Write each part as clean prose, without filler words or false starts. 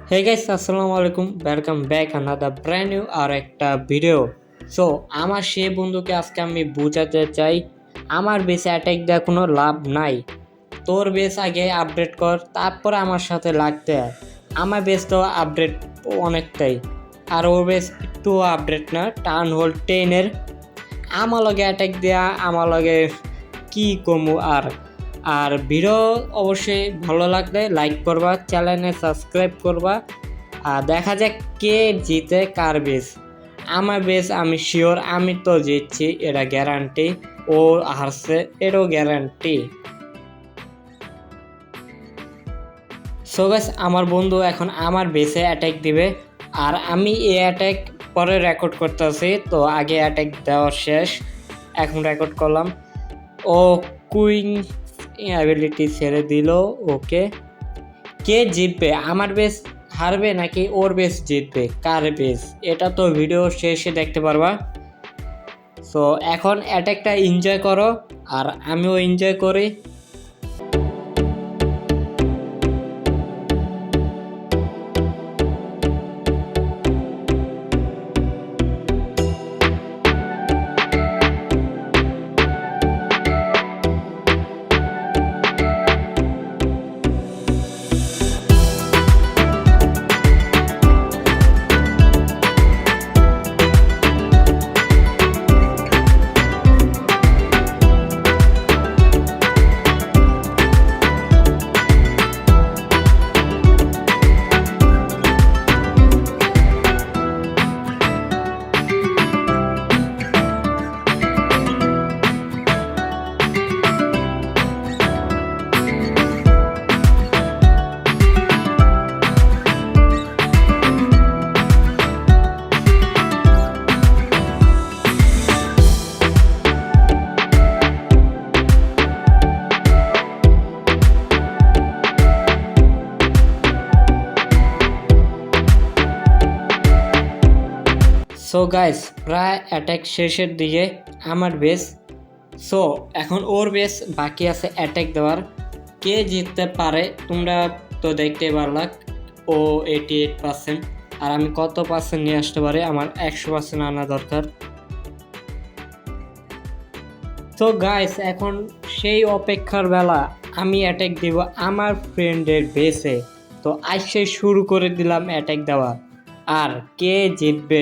Hey guys, আসসালামু আলাইকুম, welcome back another brand new আর একটা ভিডিও। সো আমার সেই বন্ধুকে আজকে আমি বোঝাতে চাই আমার বেসে অ্যাটাক দেওয়ার কোনো লাভ নাই। তোর বেস আগে আপডেট কর, তারপরে আমার সাথে লাগতে হয়। আমার বেস তো আপডেট অনেকটাই, আর ওর বেস একটু আপডেট না, টার্ন হোল্ড 10-এর। আমার লগে অ্যাটাক দেয়া, আমার লগে কি কমু। আর ভিডিও অবশ্যই ভালো লাগলে লাইক করবা, চ্যানেলে সাবস্ক্রাইব করবা। আর দেখা যাক কে জিতে কার বেস। আমার বেস আমি শিওর আমি তো জিতছি, এটা গ্যারান্টি। ও হারছে এটাও গ্যারান্টি। সো গাইস, আমার বন্ধু এখন আমার বেসে অ্যাটাক দিবে, আর আমি এই অ্যাটাক পরে রেকর্ড করতেছি। তো আগে অ্যাটাক দেওয়া শেষ, এখন রেকর্ড করলাম। ও কুইং অ্যাবিলিটি ছেড়ে দিল। ওকে, কে জিতবে? আমার বেস হারবে নাকি ওর বেস জিতবে? কার বেস? এটা তো ভিডিও শেষে দেখতে পারবা। সো এখন অ্যাটাকটা এনজয় করো, আর আমিও এনজয় করি। সো গাইস, প্রায় অ্যাটাক শেষের দিকে আমার বেস। সো এখন ওর বেস বাকি আছে অ্যাটাক দেওয়ার। কে জিততে পারে তোমরা তো দেখতে পারলা। ও 88%, আর আমি কত পার্সেন্ট নিয়ে আসতে পারি? আমার 100% আনা দরকার। তো গাইস, এখন সেই অপেক্ষার বেলা। আমি অ্যাটাক দিব আমার ফ্রেন্ডের বেসে। তো আজকে শুরু করে দিলাম অ্যাটাক দেওয়া। আর কে জিতবে?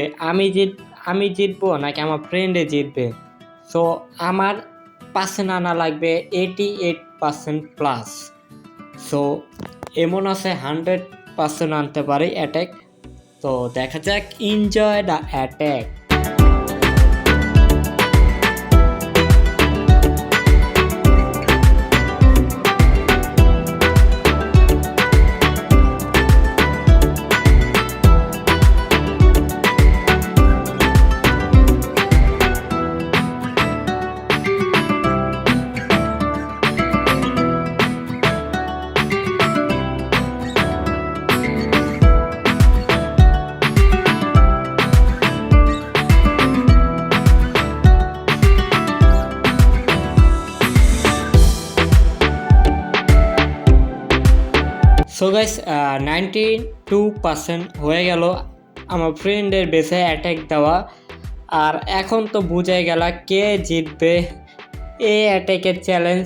আমি জিতবো নাকি আমার ফ্রেন্ডে জিতবে? সো আমার পার্সেন্ট আনা লাগবে 88% প্লাস। সো এমন আছে 100% আনতে পারি অ্যাটাক। তো দেখা যাক, enjoy the attack. So guys, 92% হয়ে গেল আমার ফ্রেন্ডের বেসে অ্যাটাক দেওয়া। আর এখন তো বুঝাই গেল কে জিতবে এই অ্যাটাকের চ্যালেঞ্জ।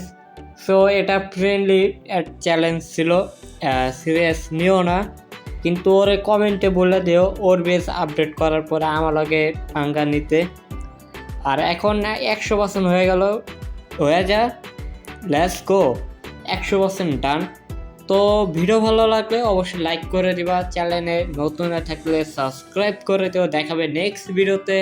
সো এটা ফ্রেন্ডলি চ্যালেঞ্জ ছিল, সিরিয়াস নিও না। কিন্তু ওর কমেন্টে বলে দিও ওর বেস আপডেট করার পরে আমার লগে পাঙ্গা নিতে। আর এখন 100% হয়ে গেল, হয়ে যা, লেটস গো, 100% ডান। তো ভিডিও ভালো লাগলে অবশ্যই লাইক করে দিবা, চ্যানেলে নতুন থাকলে সাবস্ক্রাইব করে দিও। দেখাবে নেক্সট ভিডিওতে।